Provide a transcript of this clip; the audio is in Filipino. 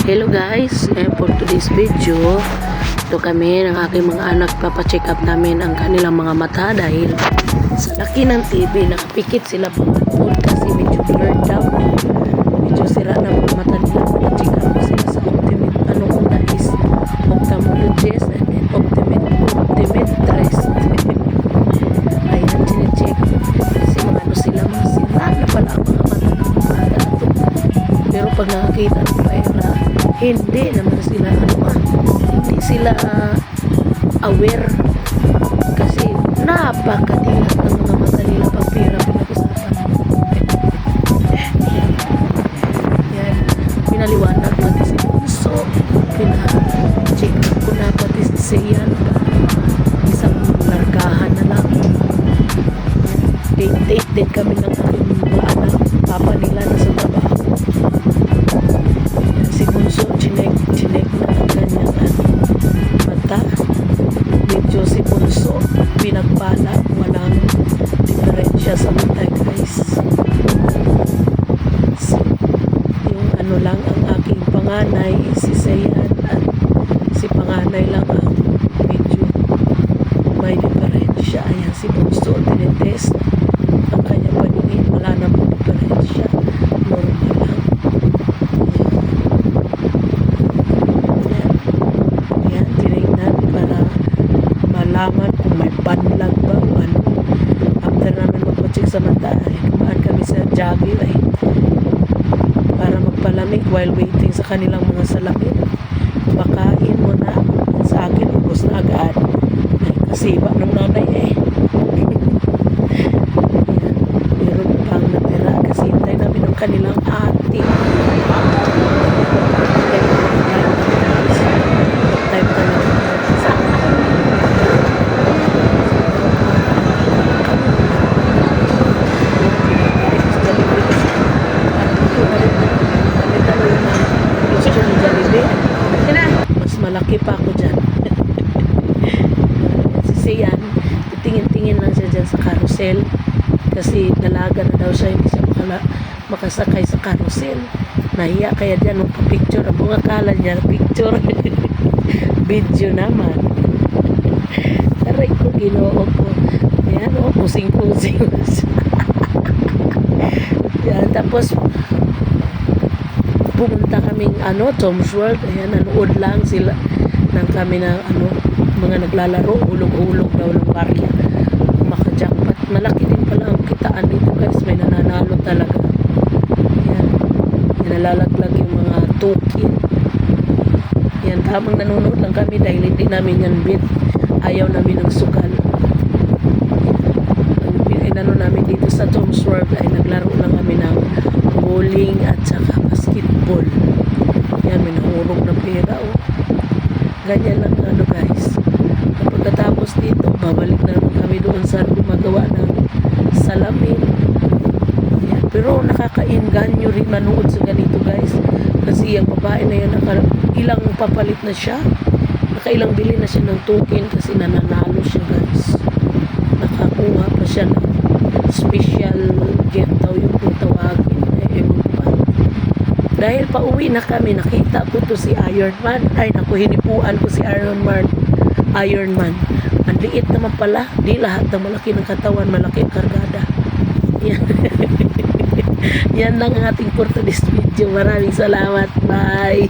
Hello guys, for today's video, ito kami ng aking mga anak, papacheck up namin ang kanilang mga mata dahil sa laki ng TV, nakapikit sila pamanood kasi medyo blurred daw. Medyo sira na mga mata nila, papacheck up ko sila sa una is ophthalmologist and then optometrist. Ayan, chinecheck kasi mga sila, mga sira na pala ang mga mata ng mga bata. Pero pag nakakita ng pera, hindi naman sila hindi sila aware kasi napakadilat ng mga mata nila pag pera pinag-usapan. Yan, pinaliwanag pati si Bunso, pina-check ko na pati si Seyan, isang largahan na lang. Date din kami ng aking mga anak, papa nila na sa trabaho. Si Bunso, chinek na ang kanyang mata. Medyo si Bunso, pinagpala, walang diferensya sa mata, guys. Yung lang ang aking panganay, si Seyan, at si panganay lang ang medyo may diferensya. Ayan, si Bunso, tinitest ang kanyang paningin, wala namang diferensya, normal lang. Malaman kung may panlag ba o ano. After namin magpacheck sa mata, kumaan kami sa Jollibee para magpalamig while waiting sa kanilang mga salamin. Makain mo na. Sa akin, ubos na agad. Kasiba ng nanay meron pang natira kasi hintay namin ang kanilang ate. Time pa lang sa malaki pa ako dyan. Si Seyan, tingin-tingin lang siya dyan sa carousel kasi dalaga na daw siya, hindi siya makasakay sa carousel. Nahiya kaya dyan nung picture, ang bunga kala niya picture. Video naman. Aray ko, ginoo ko. Ayan o, kusing-kusing. Yan, tapos pumunta kaming Tom's World. Ayan, nanood lang sila ng kami na mga naglalaro, hulog-hulog daw ng barya, makajackpot. Malaki din pala ang kitaan dito, guys. May nananalo talaga. Ayan, nalalaglag yung mga token. Ayan, tamang nanonood lang kami dahil hindi namin yan bid. Ayaw namin ng sugal. Ang namin dito sa Tom's World ay naglaro lang kami ng bowling at saka basketball. Yan, may nahurog na pera ganyan lang guys. Pagkatapos dito, babalik na naman kami doon sa gumagawa ng salamin. Yan. Pero nakakainganyo rin manood sa ganito, guys, kasi yung babae na yan ilang papalit na siya, nakailang bili na siya ng token kasi nananalo siya, guys. Nakakuha pa siya ng special gift daw yung tawagin. Dahil pauwi na kami, nakita ko to si Iron Man. Ay, naku, hinipuan ko si Iron Man. Ang liit naman pala. Di lahat ng malaki ng katawan, malaki ang kargada. Yan. Yan lang ang ating for today's video. Maraming salamat. Bye.